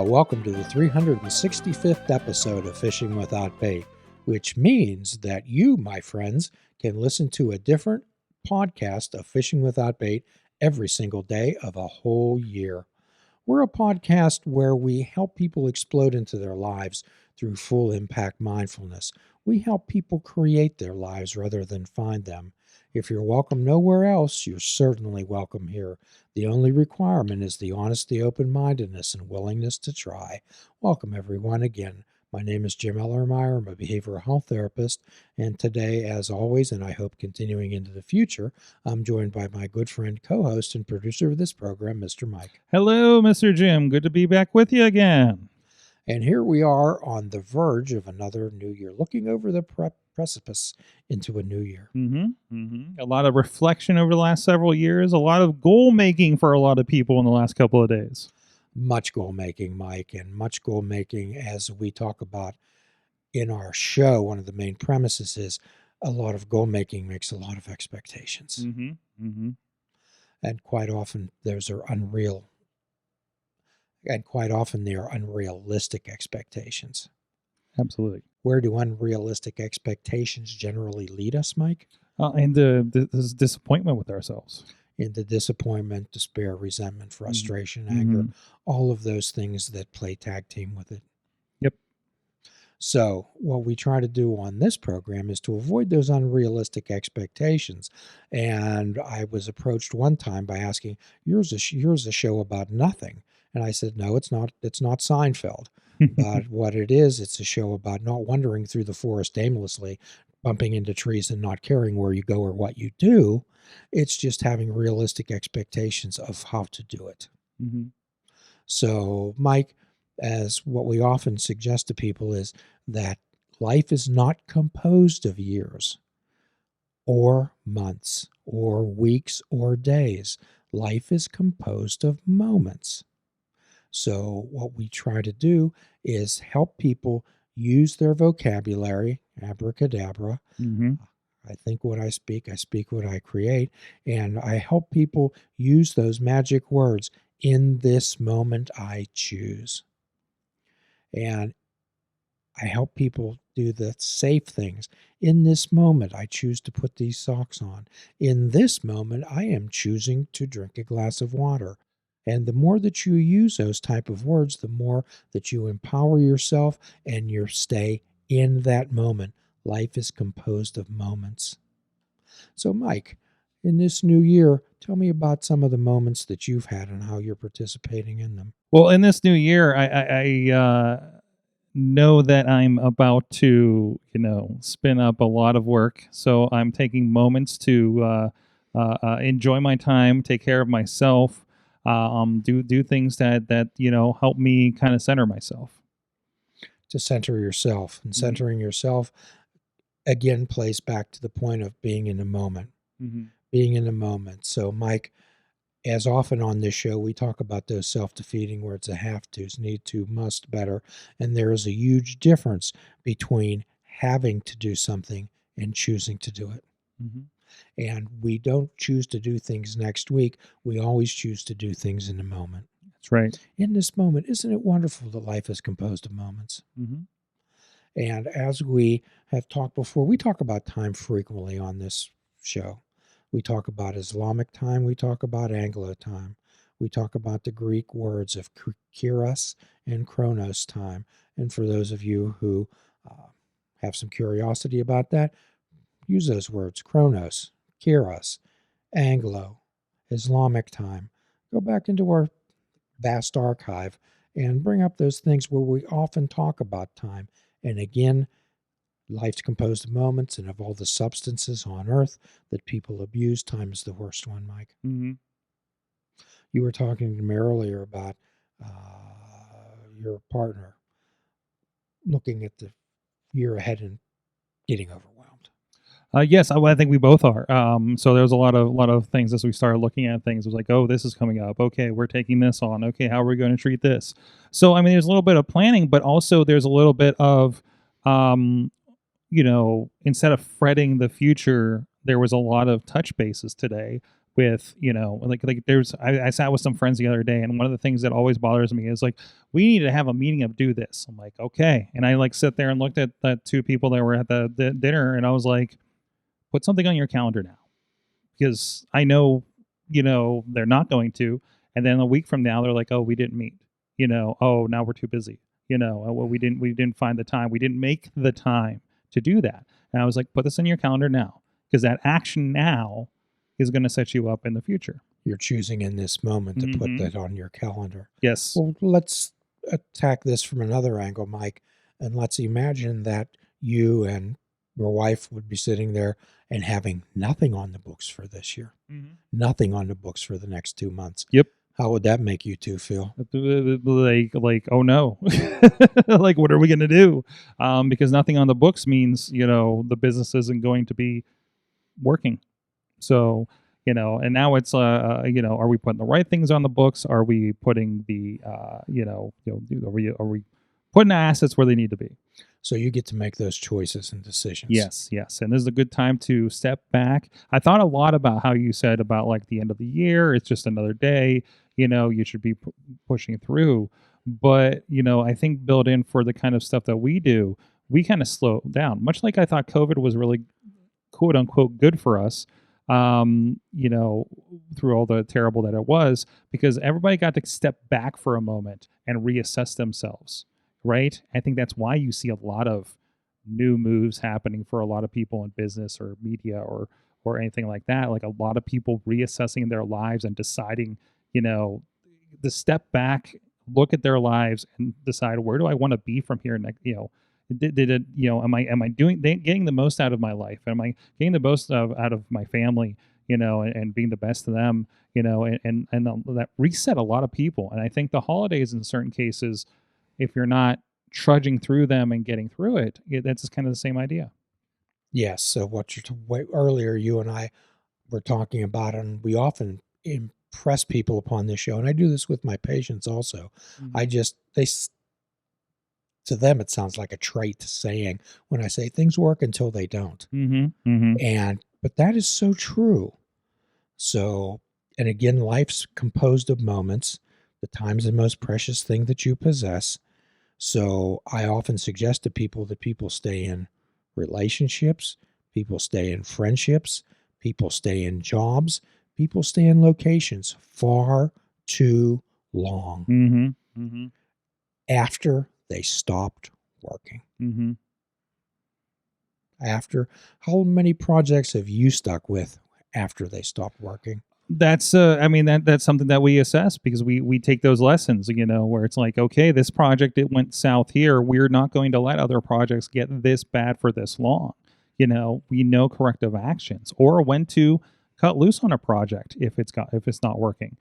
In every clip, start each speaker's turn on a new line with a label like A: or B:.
A: welcome to the 365th episode of Fishing Without Bait, which means that you, my friends, can listen to a different podcast of Fishing Without Bait every single day of a whole year. We're a podcast where we help people explode into their lives through full impact mindfulness. We help people create their lives rather than find them. If you're welcome nowhere else, you're certainly welcome here. The only requirement is the honesty, open-mindedness, and willingness to try. Welcome, everyone, again. My name is Jim Ellermeyer. I'm a behavioral health therapist, and today, as always, and I hope continuing into the future, I'm joined by my good friend, co-host, and producer of this program, Mr. Mike.
B: Hello, Mr. Jim. Good to be back with you again.
A: And here we are on the verge of another new year, looking over the precipice into a new year.
B: A lot of reflection over the last several years, a lot of goal making for a lot of people in the last couple of days.
A: Much goal making, Mike, and much goal making as we talk about in our show. One of the main premises is a lot of goal making makes a lot of expectations. And quite often those are unreal. And quite often they are unrealistic expectations.
B: Absolutely.
A: Where do unrealistic expectations generally lead us, Mike?
B: And this disappointment with ourselves.
A: Into disappointment, despair, resentment, frustration, anger, all of those things that play tag team with it.
B: Yep.
A: So what we try to do on this program is to avoid those unrealistic expectations. And I was approached one time by asking, yours a show about nothing. And I said, no, it's not. It's not Seinfeld. But what it is, it's a show about not wandering through the forest aimlessly, bumping into trees and not caring where you go or what you do. It's just having realistic expectations of how to do it. So, Mike, as what we often suggest to people is that life is not composed of years or months or weeks or days. Life is composed of moments. So what we try to do is help people use their vocabulary, abracadabra. I think what I speak what I create, and I help people use those magic words. In this moment, I choose. And I help people do the safe things. In this moment, I choose to put these socks on. In this moment, I am choosing to drink a glass of water. And the more that you use those type of words, the more that you empower yourself and you stay in that moment. Life is composed of moments. So, Mike, in this new year, tell me about some of the moments that you've had and how you're participating in them.
B: Well, in this new year, I know that I'm about to, spin up a lot of work. So I'm taking moments to enjoy my time, take care of myself. Do things that help me kind of center myself.
A: To center yourself, and centering yourself again plays back to the point of being in the moment. Being in the moment. So, Mike, as often on this show, we talk about those self-defeating words: a have to's, need to, must, better, and there is a huge difference between having to do something and choosing to do it. And we don't choose to do things next week. We always choose to do things in the moment.
B: That's right.
A: In this moment, isn't it wonderful that life is composed of moments? And as we have talked before, we talk about time frequently on this show. We talk about Islamic time. We talk about Anglo time. We talk about the Greek words of kairos and chronos time. And for those of you who have some curiosity about that, use those words: chronos, kairos, Anglo, Islamic time. Go back into our vast archive and bring up those things where we often talk about time. And again, life's composed of moments, and of all the substances on earth that people abuse, time is the worst one, Mike. You were talking to me earlier about your partner looking at the year ahead and getting overwhelmed.
B: Yes, I think we both are. So there's a lot of things as we started looking at things. It was like, oh, this is coming up. Okay, we're taking this on. Okay, how are we going to treat this? So, I mean, there's a little bit of planning, but also there's a little bit of, instead of fretting the future, there was a lot of touch bases today with, like there's I sat with some friends the other day, and one of the things that always bothers me is like, we need to have a meeting of do this. I'm like, okay. And I like sit there and looked at the two people that were at the dinner, and I was like, put something on your calendar now, because I know, they're not going to. And then a week from now, they're like, oh, we didn't meet. Oh, now we're too busy. Well, we didn't find the time. We didn't make the time to do that. And I was like, put this in your calendar now, because that action now is going to set you up in the future.
A: You're choosing in this moment to put
B: Mhm.
A: that on your calendar.
B: Yes.
A: Well, let's attack this from another angle, Mike, and let's imagine that you and your wife would be sitting there and having nothing on the books for this year,
B: Mhm.
A: nothing on the books for the next 2 months.
B: Yep.
A: How would that make you two feel?
B: Like, oh no, like what are we gonna do? Because nothing on the books means, the business isn't going to be working. So, and now it's are we putting the right things on the books? Are we putting the are we putting the assets where they need to be?
A: So you get to make those choices and decisions.
B: Yes, yes. And this is a good time to step back. I thought a lot about how you said about like the end of the year, it's just another day, you should be pushing through. But, I think built in for the kind of stuff that we do, we kind of slow down. Much like I thought COVID was really quote unquote good for us, through all the terrible that it was, because everybody got to step back for a moment and reassess themselves, right? I think that's why you see a lot of new moves happening for a lot of people in business or media or anything like that. Like a lot of people reassessing their lives and deciding, you know, the step back, look at their lives and decide, where do I want to be from here next, did it, am I doing getting the most out of my life? Am I getting the most out of my family, and being the best to them, and that reset a lot of people. And I think the holidays in certain cases, if you're not trudging through them and getting through it, that's kind of the same idea.
A: Yes. So what earlier, you and I were talking about, and we often impress people upon this show, and I do this with my patients also. I
B: Mhm.
A: just to them it sounds like a trite saying when I say things work until they don't,
B: Mhm. Mhm.
A: and but that is so true. So, and again, life's composed of moments. The time's the most precious thing that you possess. So I often suggest to people that people stay in relationships, people stay in friendships, people stay in jobs, people stay in locations far too long
B: Mhm. Mhm.
A: after they stopped working.
B: Mhm.
A: After how many projects have you stuck with after they stopped working?
B: That's I mean, that's something that we assess, because we take those lessons, where it's like, okay, this project, it went south here, we're not going to let other projects get this bad for this long. We know corrective actions, or when to cut loose on a project if it's not working.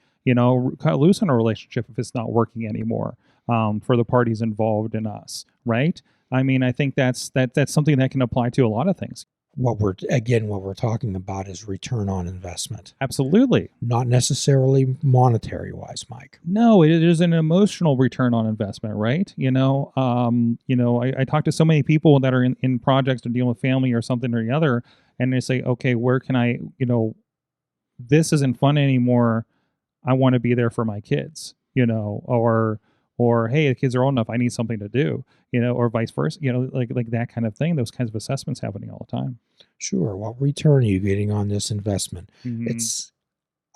B: Cut loose on a relationship if it's not working anymore, for the parties involved in us, right? I mean, I think that's something that can apply to a lot of things.
A: What we're talking about is return on investment,
B: Absolutely.
A: not necessarily monetary wise, Mike.
B: No, it is an emotional return on investment, right? I talk to so many people that are in projects or dealing with family or something or the other, and they say, okay, where can I, this isn't fun anymore. I want to be there for my kids, or hey, the kids are old enough, I need something to do, or vice versa, like that kind of thing. Those kinds of assessments happening all the time.
A: Sure. What return are you getting on this investment?
B: Hmm.
A: It's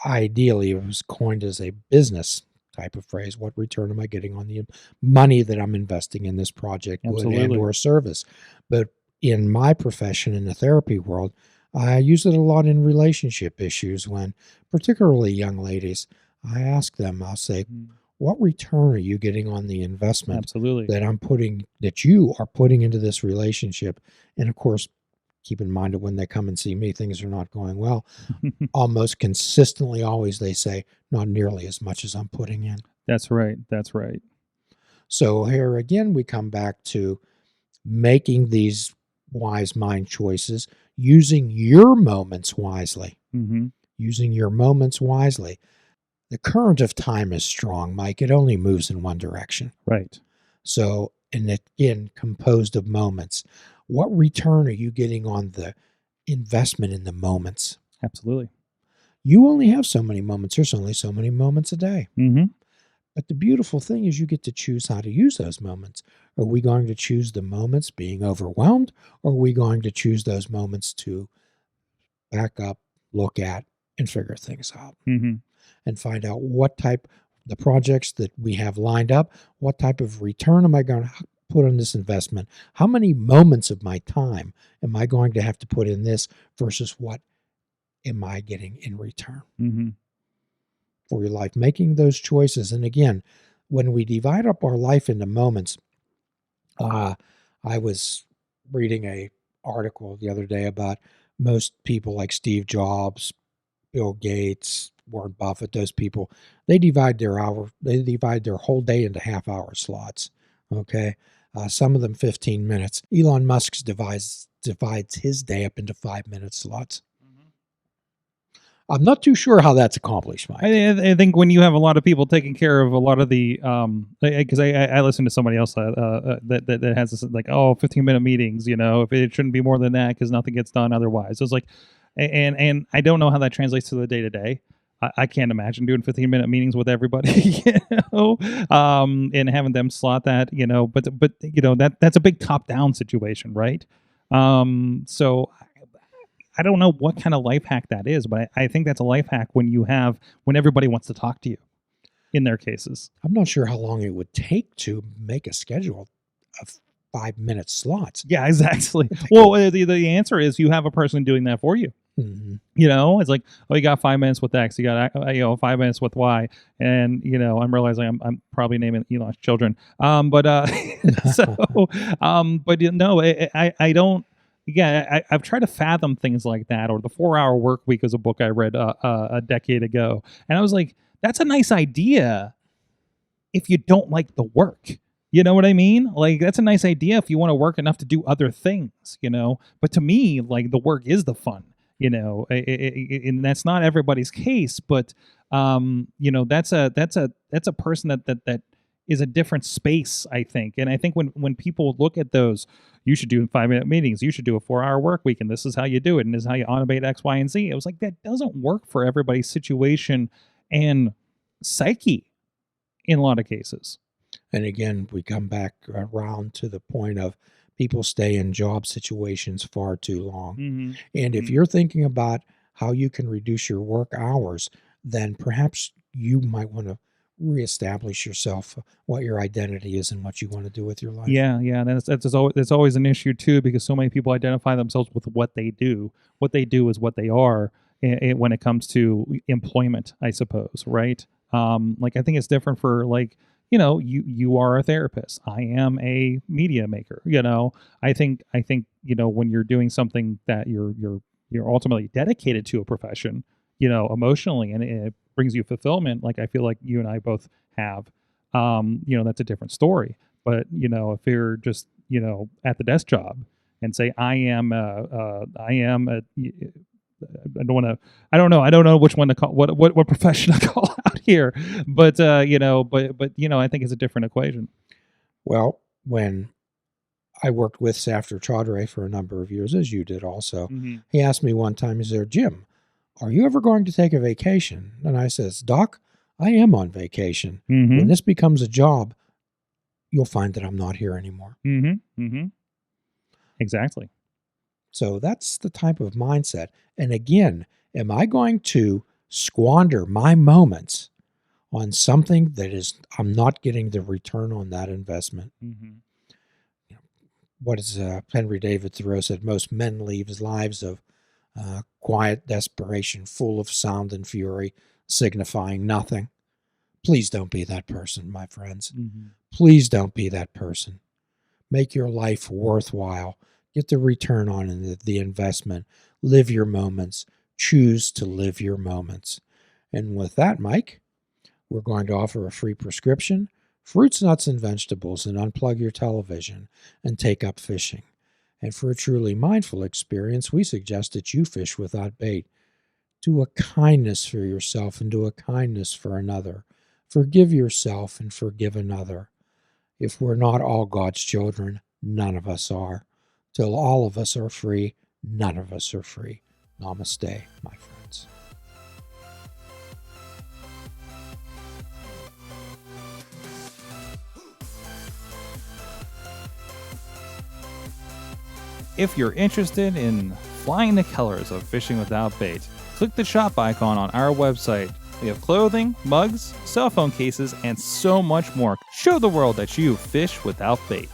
A: ideally, it was coined as a business type of phrase. What return am I getting on the money that I'm investing in this project, good and
B: Absolutely.
A: or service? But in my profession, in the therapy world, I use it a lot in relationship issues when, particularly young ladies, I ask them, I'll say,
B: Mhm.
A: what return are you getting on the investment
B: Absolutely.
A: that you are putting into this relationship? And of course, keep in mind that when they come and see me, things are not going well. Almost consistently, always they say, not nearly as much as I'm putting in.
B: That's right. That's right.
A: So here again, we come back to making these wise mind choices, using your moments wisely,
B: Hmm.
A: using your moments wisely. The current of time is strong, Mike. It only moves in one direction.
B: Right.
A: So, and again, composed of moments. What return are you getting on the investment in the moments?
B: Absolutely.
A: You only have so many moments. There's only so many moments a day.
B: Mm-hmm.
A: But the beautiful thing is you get to choose how to use those moments. Are we going to choose the moments being overwhelmed, or are we going to choose those moments to back up, look at, and figure things out
B: Mm-hmm.
A: and find out what type, the projects that we have lined up, what type of return am I going to put on this investment? How many moments of my time am I going to have to put in this versus what am I getting in return
B: Mm-hmm.
A: for your life? Making those choices. And again, when we divide up our life into moments, I was reading a article the other day about most people like Steve Jobs, Bill Gates, Warren Buffett, those people, they divide their whole day into half-hour slots. Okay, some of them 15 minutes. Elon Musk divides his day up into 5-minute slots. I'm not too sure how that's accomplished, Mike.
B: I think when you have a lot of people taking care of a lot of the, because I listen to somebody else that has this like, 15-minute meetings, if it shouldn't be more than that because nothing gets done otherwise. It's like, and I don't know how that translates to the day to day. I can't imagine doing 15-minute meetings with everybody, and having them slot that, but that's a big top down situation, right? So I don't know what kind of life hack that is, but I think that's a life hack when everybody wants to talk to you in their cases.
A: I'm not sure how long it would take to make a schedule of 5-minute slots.
B: Yeah, exactly. Well, the answer is you have a person doing that for you.
A: Mm-hmm.
B: It's like, you got 5 minutes with X, you got 5 minutes with Y, and I'm realizing I'm probably naming Elon's children. But no, I don't. Yeah, I've tried to fathom things like that, or the 4-Hour Work Week is a book I read a decade ago, and I was like, that's a nice idea if you don't like the work. You know what I mean? Like, that's a nice idea if you want to work enough to do other things, But to me, like, the work is the fun, and that's not everybody's case. But that's a person that is a different space, I think. And I think when people look at those, you should do 5-minute meetings, you should do a 4-hour work week, and this is how you do it, and this is how you automate X, Y, and Z. It was like, that doesn't work for everybody's situation and psyche in a lot of cases.
A: And again, we come back around to the point of people stay in job situations far too long.
B: Mm-hmm.
A: And if you're thinking about how you can reduce your work hours, then perhaps you might want to reestablish yourself, what your identity is and what you want to do with your life.
B: Yeah, and that's always an issue too, because so many people identify themselves with what they do. What they do is what they are when it comes to employment, I suppose, right? Like, I think it's different for, like, you are a therapist. I am a media maker. I think when you're doing something that you're ultimately dedicated to a profession, emotionally, and it brings you fulfillment, like I feel like you and I both have, that's a different story. But if you're just at the desk job and say, I am a I don't know which one to call, what profession to call out here, but I think it's a different equation.
A: Well, when I worked with Safdar Chaudhry for a number of years, as you did also, he asked me one time, he said, Jim, are you ever going to take a vacation? And I says, Doc, I am on vacation. When this becomes a job, you'll find that I'm not here anymore.
B: Exactly.
A: So that's the type of mindset. And again, am I going to squander my moments on something that is, I'm not getting the return on that investment? What is Henry David Thoreau said, most men leave lives of quiet desperation, full of sound and fury, signifying nothing. Please don't be that person, my friends. Please don't be that person. Make your life worthwhile. Get the return on the investment. Live your moments. Choose to live your moments. And with that, Mike, we're going to offer a free prescription, fruits, nuts, and vegetables, and unplug your television and take up fishing. And for a truly mindful experience, we suggest that you fish without bait. Do a kindness for yourself and do a kindness for another. Forgive yourself and forgive another. If we're not all God's children, none of us are. Till all of us are free, none of us are free. Namaste, my friends.
B: if you're interested in flying the colors of fishing without bait, click the shop icon on our website. We have clothing, mugs, cell phone cases, and so much more. Show the world that you fish without bait.